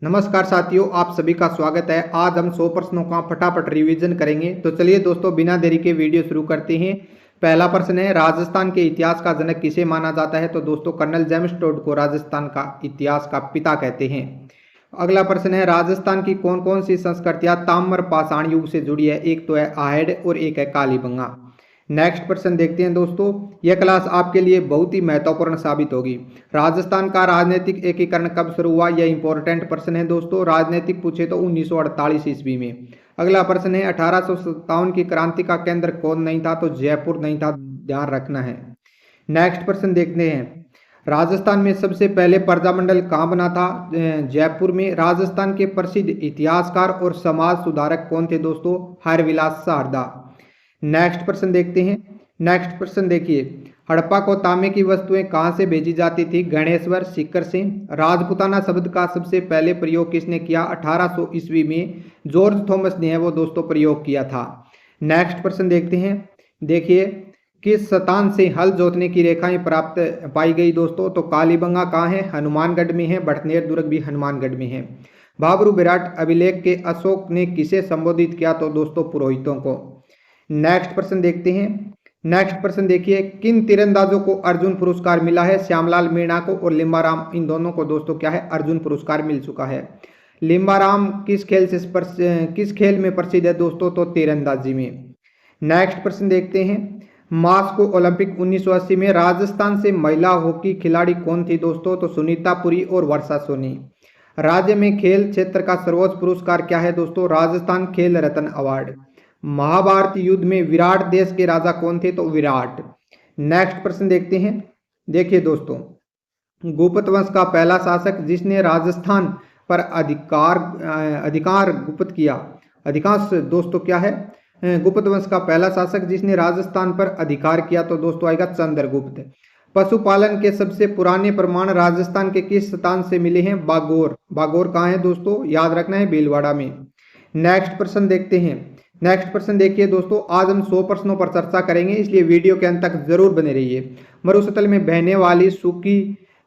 नमस्कार साथियों, आप सभी का स्वागत है। आज हम 100 प्रश्नों का फटाफट रिवीजन करेंगे। तो चलिए दोस्तों, बिना देरी के वीडियो शुरू करते हैं। पहला प्रश्न है, राजस्थान के इतिहास का जनक किसे माना जाता है? तो दोस्तों कर्नल जेम्स टोड को राजस्थान का इतिहास का पिता कहते हैं। अगला प्रश्न है, राजस्थान की कौन कौन सी संस्कृतियां ताम्र पाषाण युग से जुड़ी है? एक तो है आहेड़ और एक है कालीबंगा। नेक्स्ट प्रश्न देखते हैं दोस्तों, यह क्लास आपके लिए बहुत ही महत्वपूर्ण साबित होगी। राजस्थान का राजनीतिक एकीकरण कब शुरू हुआ? यह इंपॉर्टेंट प्रश्न है दोस्तों। राजनीतिक पूछे तो 1948 ईस्वी में। अगला प्रश्न है, 1857 की क्रांति का केंद्र कौन नहीं था? तो जयपुर नहीं था, ध्यान रखना है। नेक्स्ट प्रश्न देखते हैं, राजस्थान में सबसे पहले प्रजामंडल कहाँ बना था? जयपुर में। राजस्थान के प्रसिद्ध इतिहासकार और समाज सुधारक कौन थे दोस्तों? हरविलास सारदा। नेक्स्ट प्रश्न देखते हैं। नेक्स्ट प्रश्न देखिए, हड़प्पा को तांबे की वस्तुएं कहां से भेजी जाती थी? गणेश्वर सीकर से। राजपुताना शब्द का सबसे पहले प्रयोग किसने किया? 1800 ईस्वी में जॉर्ज थॉमस ने वो दोस्तों प्रयोग किया था। नेक्स्ट प्रश्न देखते हैं। देखिए, किस स्थान से हल जोतने की रेखाएं प्राप्त पाई गई दोस्तों? तो कालीबंगा कहाँ है? हनुमानगढ़ में है। बड़नेर दुर्ग भी हनुमानगढ़ में है। बाबरू विराट अभिलेख के अशोक ने किसे संबोधित किया? तो दोस्तों पुरोहितों को। नेक्स्ट प्रश्न देखते हैं। नेक्स्ट प्रश्न देखिए, किन तीरंदाजों को अर्जुन पुरस्कार मिला है? श्यामलाल मीणा को और लिम्बाराम, इन दोनों को दोस्तों क्या है? अर्जुन पुरस्कार मिल चुका है। लिम्बाराम किस खेल में प्रसिद्ध है दोस्तों? तो तीरंदाजी में। नेक्स्ट प्रश्न देखते हैं, मास्को ओलंपिक 1980 में राजस्थान से महिला हॉकी खिलाड़ी कौन थी दोस्तों? तो सुनीता पुरी और वर्षा सोनी। राज्य में खेल क्षेत्र का सर्वोच्च पुरस्कार क्या है दोस्तों? राजस्थान खेल रत्न अवार्ड। महाभारत युद्ध में विराट देश के राजा कौन थे? तो विराट। नेक्स्ट प्रश्न देखते हैं। देखिए दोस्तों, गुप्त वंश का पहला शासक जिसने राजस्थान पर अधिकार गुप्त किया, अधिकांश दोस्तों क्या है? गुप्त वंश का पहला शासक जिसने राजस्थान पर अधिकार किया तो दोस्तों आएगा चंद्रगुप्त। पशुपालन के सबसे पुराने प्रमाण राजस्थान के किस स्थान से मिले हैं? बागौर। बागौर कहाँ है दोस्तों? याद रखना है, भीलवाड़ा में। नेक्स्ट प्रश्न देखते हैं। नेक्स्ट प्रश्न देखिए दोस्तों, आज हम 100 प्रश्नों पर चर्चा करेंगे, इसलिए वीडियो के अंत तक जरूर बने रहिए। मरुस्थल में बहने वाली सूखी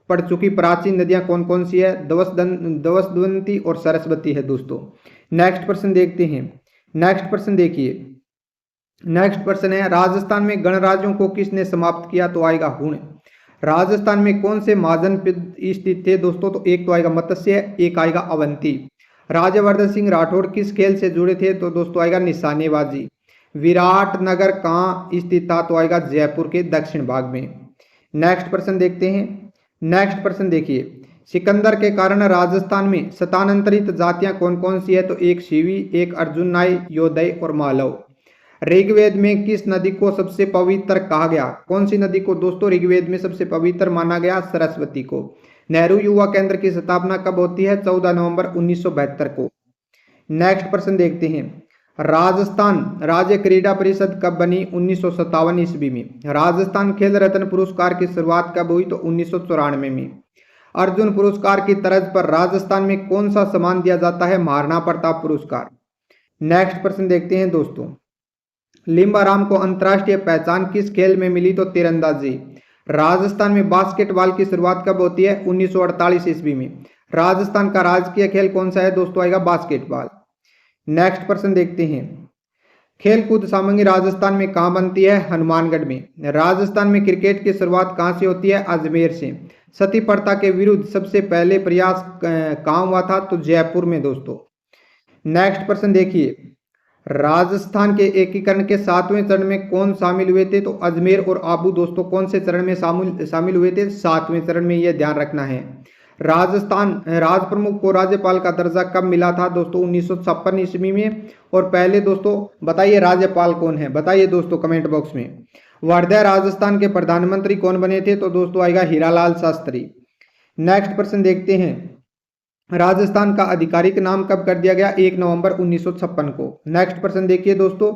पड़ चुकी प्राचीन नदियां कौन कौन सी है? दवसदंती और सरस्वती है दोस्तों। नेक्स्ट प्रश्न देखते हैं। नेक्स्ट प्रश्न देखिए। नेक्स्ट प्रश्न है, राजस्थान में गणराज्यों को किसने समाप्त किया? तो आएगा हुण। राजस्थान में कौन से महाजन स्थित थे दोस्तों? तो एक तो आएगा मत्स्य, एक आएगा अवंती। राज्यवर्धन सिंह राठौड़ किस खेल से जुड़े थे? तो दोस्तों आएगा निशानेबाजी। विराट नगर कहाँ स्थित था? तो आएगा जयपुर के दक्षिण भाग में। नेक्स्ट प्रश्न देखते हैं। नेक्स्ट प्रश्न देखिए, सिकंदर के कारण राजस्थान में स्थानांतरित जातियां कौन कौन सी है? तो एक शिवी, एक अर्जुननाई, योदय और मालव। ऋग्वेद में किस नदी को सबसे पवित्र कहा गया? कौन सी नदी को दोस्तों ऋग्वेद में सबसे पवित्र माना गया? सरस्वती को। नेहरू युवा केंद्र की स्थापना कब होती है? 14 नवंबर 1972 को। नेक्स्ट प्रश्न देखते हैं, राजस्थान राज्य क्रीड़ा परिषद कब बनी? 1957 ईस्वी में। राजस्थान खेल रत्न पुरस्कार की शुरुआत कब हुई? तो 1994 में। अर्जुन पुरस्कार की तर्ज पर राजस्थान में कौन सा सम्मान दिया जाता है? महाराणा प्रताप पुरस्कार। नेक्स्ट प्रश्न देखते हैं दोस्तों, लिम्बाराम को अंतर्राष्ट्रीय पहचान किस खेल में मिली? तो तीरंदाजी। राजस्थान में बास्केटबॉल की शुरुआत कब होती है? 1948 ईस्वी में। राजस्थान का राजकीय खेल कौन सा है दोस्तों? आएगा बास्केटबॉल। नेक्स्ट प्रश्न देखते हैं, खेलकूद सामग्री राजस्थान में कहाँ बनती है? हनुमानगढ़ में। राजस्थान में क्रिकेट की शुरुआत कहाँ से होती है? अजमेर से। सती प्रथा के विरुद्ध सबसे पहले प्रयास कहाँ हुआ था? तो जयपुर में दोस्तों। नेक्स्ट प्रश्न देखिए, राजस्थान के एकीकरण के 7वें चरण में कौन शामिल हुए थे? तो अजमेर और आबू दोस्तों कौन से चरण में शामिल हुए थे? 7वें चरण में, यह ध्यान रखना है। राजस्थान राजप्रमुख को राज्यपाल का दर्जा कब मिला था दोस्तों? 1956 ईस्वी में। और पहले दोस्तों बताइए राज्यपाल कौन है? बताइए दोस्तों कमेंट बॉक्स में। वर्धा राजस्थान के प्रधानमंत्री कौन बने थे? तो दोस्तों आएगा हीरालाल शास्त्री। नेक्स्ट प्रश्न देखते हैं, राजस्थान का आधिकारिक नाम कब कर दिया गया? 1 नवंबर 1956 को। नेक्स्ट प्रश्न देखिए दोस्तों।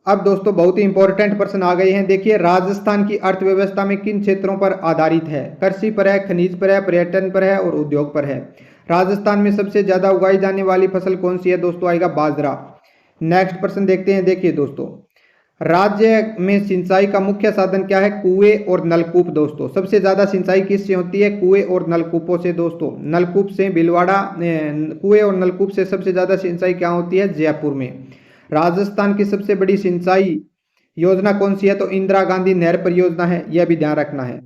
अब दोस्तों बहुत ही इंपॉर्टेंट प्रश्न आ गए हैं। देखिए, राजस्थान की अर्थव्यवस्था में किन क्षेत्रों पर आधारित है? कृषि पर है, खनिज पर है, पर्यटन पर है और उद्योग पर है। राजस्थान में सबसे ज्यादा उगाई जाने वाली फसल कौन सी है दोस्तों? आएगा बाजरा। नेक्स्ट प्रश्न देखते हैं। देखिए दोस्तों, राज्य में सिंचाई का मुख्य साधन क्या है? कुएं और नलकूप दोस्तों। सबसे ज्यादा सिंचाई किससे होती है? कुएं और नलकूपों से दोस्तों। नलकूप से भीलवाड़ा, कुएं और नलकूप से सबसे ज्यादा सिंचाई क्या होती है? जयपुर में। राजस्थान की सबसे बड़ी सिंचाई योजना कौन सी है? तो इंदिरा गांधी नहर परियोजना है, यह भी ध्यान रखना है।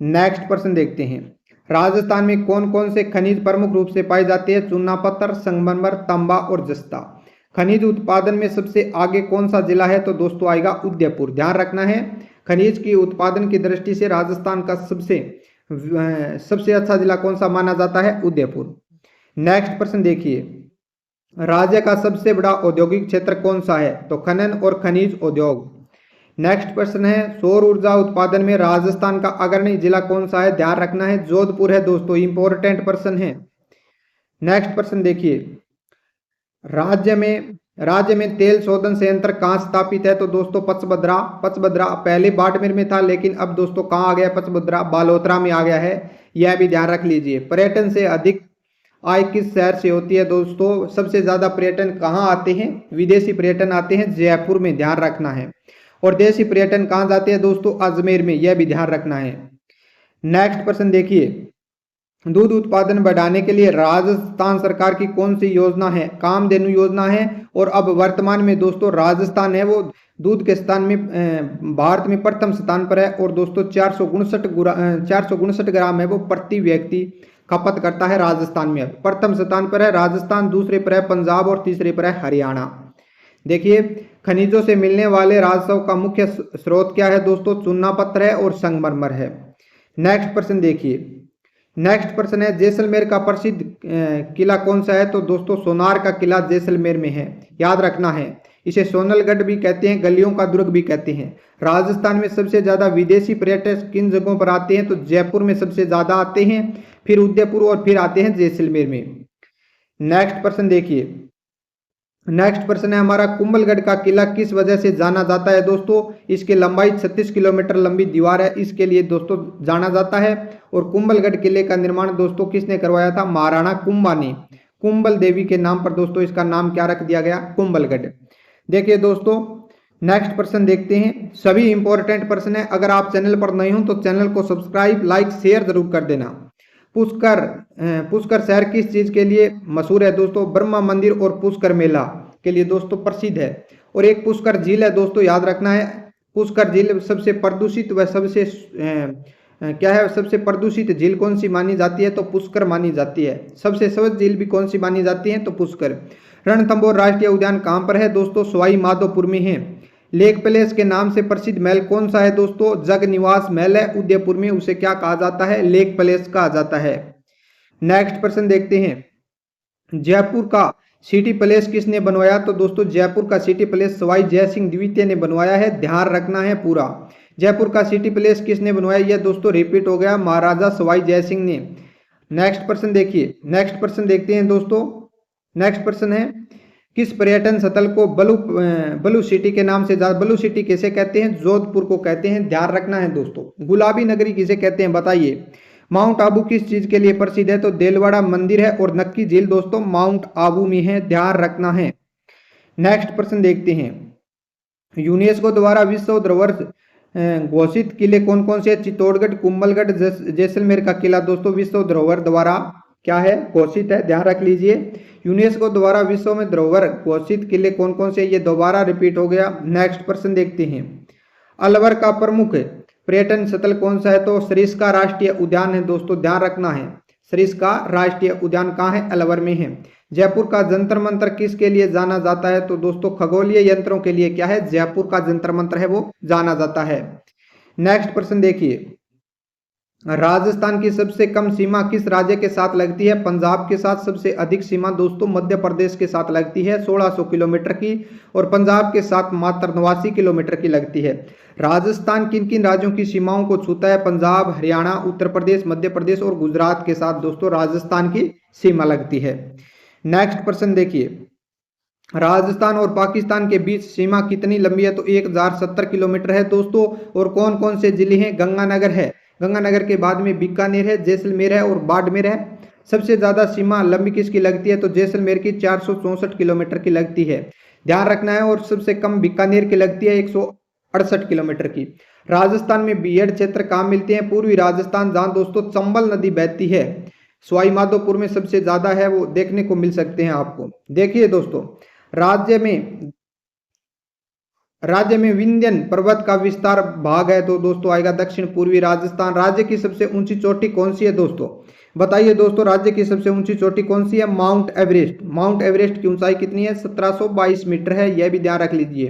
नेक्स्ट प्रश्न देखते हैं, राजस्थान में कौन कौन से खनिज प्रमुख रूप से पाए जाते हैं? चूना पत्थर, संगमरमर, तांबा और जस्ता। खनिज उत्पादन में सबसे आगे कौन सा जिला है? तो दोस्तों आएगा उदयपुर। ध्यान रखना है, खनिज की उत्पादन की दृष्टि से राजस्थान का सबसे अच्छा जिला कौन सा माना जाता है? उदयपुर। नेक्स्ट प्रश्न देखिए, राज्य का सबसे बड़ा औद्योगिक क्षेत्र कौन सा है? तो खनन और खनिज उद्योग। नेक्स्ट प्रश्न है, सौर ऊर्जा उत्पादन में राजस्थान का अग्रणी जिला कौन सा है? ध्यान रखना है, जोधपुर है दोस्तों। इंपॉर्टेंट प्रश्न है। नेक्स्ट प्रश्न देखिए, राज्य में तेल शोधन संयंत्र कहाँ स्थापित है? तो दोस्तों पचबदरा पहले बाड़मेर में था, लेकिन अब दोस्तों कहाँ आ गया? पचबदरा बालोतरा में आ गया है, यह भी ध्यान रख लीजिए। पर्यटन से अधिक आय किस शहर से होती है? दोस्तों सबसे ज्यादा पर्यटन कहाँ आते हैं? विदेशी पर्यटन आते हैं जयपुर में, ध्यान रखना है। और देशी पर्यटन कहाँ जाते हैं दोस्तों? अजमेर में, यह भी ध्यान रखना है। नेक्स्ट प्रश्न देखिए, दूध उत्पादन बढ़ाने के लिए राजस्थान सरकार की कौन सी योजना है? कामधेनु योजना है। और अब वर्तमान में दोस्तों राजस्थान है वो दूध के स्थान में भारत में प्रथम स्थान पर है। और दोस्तों 459 ग्राम है वो प्रति व्यक्ति खपत करता है राजस्थान में। प्रथम स्थान पर है राजस्थान, दूसरे पर है पंजाब और तीसरे पर है हरियाणा। देखिए, खनिजों से मिलने वाले राजस्व का मुख्य स्रोत क्या है दोस्तों? चूना पत्थर है और संगमरमर है। नेक्स्ट प्रश्न देखिए, नेक्स्ट प्रश्न है, जैसलमेर का प्रसिद्ध किला कौन सा है? तो दोस्तों सोनार का किला जैसलमेर में है, याद रखना है। इसे सोनलगढ़ भी कहते हैं, गलियों का दुर्ग भी कहते हैं। राजस्थान में सबसे ज्यादा विदेशी पर्यटक किन जगहों पर आते हैं? तो जयपुर में सबसे ज्यादा आते हैं, फिर उदयपुर और फिर आते हैं जैसलमेर में। नेक्स्ट प्रश्न देखिए, नेक्स्ट प्रश्न है हमारा, कुंभलगढ़ का किला किस वजह से जाना जाता है? दोस्तों इसकी लंबाई 36 किलोमीटर लंबी दीवार है, इसके लिए दोस्तों जाना जाता है। और कुंभलगढ़ किले का निर्माण दोस्तों किसने करवाया था? महाराणा कुंभा ने। कुंभल देवी के नाम पर दोस्तों इसका नाम क्या रख दिया गया? कुंभलगढ़। देखिए दोस्तों, नेक्स्ट प्रश्न देखते हैं, सभी इंपॉर्टेंट प्रश्न है। अगर आप चैनल पर नए हो तो चैनल को सब्सक्राइब, लाइक, शेयर जरूर कर देना। पुष्कर शहर किस चीज के लिए मशहूर है? दोस्तों ब्रह्मा मंदिर और पुष्कर मेला के लिए दोस्तों प्रसिद्ध है। और एक पुष्कर झील है दोस्तों, याद रखना है। पुष्कर झील सबसे प्रदूषित व सबसे सबसे प्रदूषित झील कौन सी मानी जाती है? तो पुष्कर मानी जाती है। सबसे स्वच्छ झील भी कौन सी मानी जाती है? तो पुष्कर। रणथंभौर राष्ट्रीय उद्यान कहाँ पर है? दोस्तों सवाई माधोपुर में है। लेक पैलेस के नाम से प्रसिद्ध महल कौन सा है? दोस्तों जग निवास महल है उदयपुर में, उसे क्या कहा जाता है? लेक पैलेस कहा जाता है। नेक्स्ट प्रश्न देखते हैं, जयपुर का सिटी पैलेस किसने बनवाया? तो दोस्तों जयपुर का सिटी पैलेस सवाई जय सिंह द्वितीय ने बनवाया है, ध्यान रखना है पूरा। जयपुर का सिटी पैलेस किसने बनवाया? यह दोस्तों रिपीट हो गया, महाराजा सवाई जय सिंह ने। नेक्स्ट प्रश्न देखिए, नेक्स्ट प्रश्न देखते हैं दोस्तों। नेक्स्ट प्रश्न है, किस पर्यटन स्थल को बलू सिटी के नाम से बलू सिटी किसे कहते हैं? जोधपुर को कहते हैं, ध्यान रखना है दोस्तों। गुलाबी नगरी किसे कहते हैं बताइए। माउंट आबू किस चीज के लिए प्रसिद्ध है? तो देलवाड़ा मंदिर है। और नक्की झील दोस्तों माउंट आबू में है, ध्यान रखना है। नेक्स्ट प्रश्न देखते हैं, यूनेस्को द्वारा विश्व धरोहर घोषित किले कौन कौन से? चित्तौड़गढ़, कुंभलगढ़, जैसलमेर का किला दोस्तों विश्व धरोहर द्वारा क्या है? घोषित है, ध्यान रख लीजिए। यूनेस्को द्वारा विश्व में धरोहर घोषित किले कौन कौन से? ये दोबारा रिपीट हो गया। नेक्स्ट प्रश्न देखते हैं, अलवर का प्रमुख पर्यटन स्थल कौन सा है? तो सरिस्का राष्ट्रीय उद्यान है दोस्तों, ध्यान रखना है। सरिस्का राष्ट्रीय उद्यान कहाँ है? अलवर में है। जयपुर का जंतर मंतर किसके लिए जाना जाता है? तो दोस्तों खगोलीय यंत्रों के लिए क्या है? जयपुर का जंतर मंतर है वो जाना जाता है। नेक्स्ट प्रश्न देखिए, राजस्थान की सबसे कम सीमा किस राज्य के साथ लगती है? पंजाब के साथ। सबसे अधिक सीमा दोस्तों मध्य प्रदेश के साथ लगती है 1600 किलोमीटर की, और पंजाब के साथ मात्र 89 किलोमीटर की लगती है। राजस्थान किन किन राज्यों की सीमाओं को छूता है? पंजाब, हरियाणा, उत्तर प्रदेश, मध्य प्रदेश और गुजरात के साथ दोस्तों राजस्थान की सीमा लगती है। नेक्स्ट प्रश्न देखिए, राजस्थान और पाकिस्तान के बीच सीमा कितनी लंबी है? तो 1070 किलोमीटर है दोस्तों। और कौन कौन से जिले हैं? गंगानगर है, गंगानगर के बाद में बीकानेर है, जैसलमेर है और बाड़मेर है। सबसे ज्यादा सीमा लंबी किसकी लगती है? तो जैसलमेर की 464 किलोमीटर की लगती है। ध्यान रखना है। और सबसे कम बीकानेर की लगती है 168 किलोमीटर की। राजस्थान में बीएड क्षेत्र कहाँ मिलते हैं? पूर्वी राजस्थान, जहां दोस्तों चंबल नदी बहती है। सवाई माधोपुर में सबसे ज्यादा है, वो देखने को मिल सकते हैं आपको। देखिए दोस्तों, राज्य में विंध्यन पर्वत का विस्तार भाग है, तो दोस्तों आएगा दक्षिण पूर्वी राजस्थान। राज्य की सबसे ऊंची चोटी कौन सी है दोस्तों? बताइए दोस्तों, राज्य की सबसे ऊंची चोटी कौन सी है? Mount Everest. माउंट एवरेस्ट की ऊंचाई कितनी है? 1722 मीटर है, यह भी ध्यान रख लीजिए।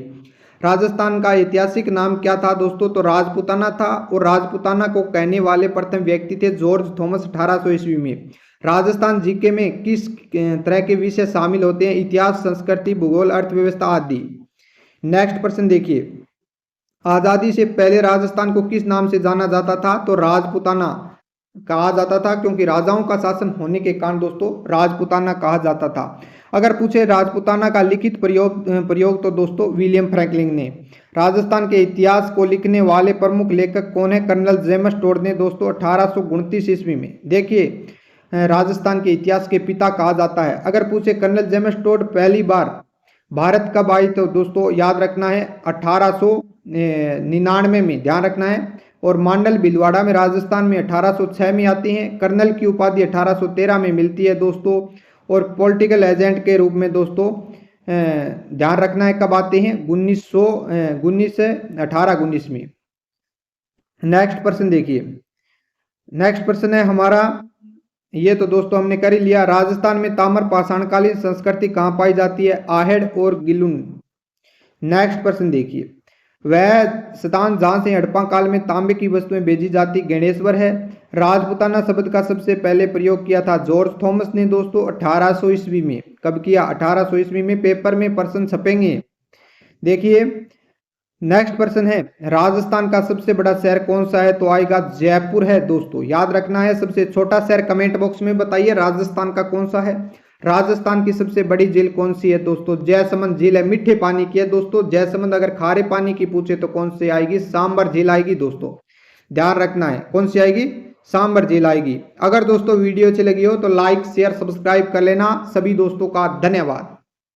राजस्थान का ऐतिहासिक नाम क्या था दोस्तों? तो राजपुताना था। और राजपुताना को कहने वाले प्रथम व्यक्ति थे जॉर्ज थॉमस 1800 ईस्वी में। राजस्थान जीके में किस तरह के विषय शामिल होते हैं? इतिहास, संस्कृति, भूगोल, अर्थव्यवस्था आदि। नेक्स्ट प्रश्न देखिए, आजादी से पहले राजस्थान को किस नाम से जाना जाता था? तो राजपुताना कहा जाता था, क्योंकि राजाओं का शासन होने के कारण दोस्तों राजपुताना कहा जाता था। अगर पूछे राजपुताना का लिखित प्रयोग तो दोस्तों विलियम फ्रैंकलिन ने। राजस्थान के इतिहास को लिखने वाले प्रमुख लेखक कौन है? कर्नल जेम्स टोड ने दोस्तों 1829 ईस्वी में। देखिए, राजस्थान के इतिहास के पिता कहा जाता है। अगर पूछे कर्नल जेम्स टोड पहली बार भारत कब आई, तो दोस्तों याद रखना है 1899 में, ध्यान रखना है। और मांडल भीलवाड़ा में राजस्थान में 1806 में आती हैं। कर्नल की उपाधि 1813 में मिलती है दोस्तों। और पॉलिटिकल एजेंट के रूप में दोस्तों ध्यान रखना है कब आते हैं? 1819 में। नेक्स्ट प्रश्न देखिए, नेक्स्ट प्रश्न है हमारा, ये तो दोस्तों हमने कर ही लिया। राजस्थान में ताम्र पाषाणकालीन संस्कृति कहाँ पाई जाती है? आहेड़ और गिलुन। नेक्स्ट प्रश्न देखिए, वह स्थान जहां से हड़प्पा काल में तांबे की वस्तुएं भेजी जाती गणेश्वर है। राजपुताना शब्द का सबसे पहले प्रयोग किया था जॉर्ज थॉमस ने दोस्तों 1800 ईस्वी में। कब किया? 1800 ईस्वी में। पेपर में प्रश्न छपेंगे। देखिए, नेक्स्ट प्रश्न है, राजस्थान का सबसे बड़ा शहर कौन सा है? तो आएगा जयपुर है दोस्तों, याद रखना है। सबसे छोटा शहर कमेंट बॉक्स में बताइए राजस्थान का कौन सा है। राजस्थान की सबसे बड़ी झील कौन सी है दोस्तों? जयसमंद झील है, मीठे पानी की है दोस्तों जयसमंद। अगर खारे पानी की पूछे तो कौन सी आएगी? सांबर झील आएगी दोस्तों, ध्यान रखना है। कौन सी आएगी? सांबर झील आएगी। अगर दोस्तों वीडियो अच्छी लगी हो तो लाइक, शेयर, सब्सक्राइब कर लेना। सभी दोस्तों का धन्यवाद।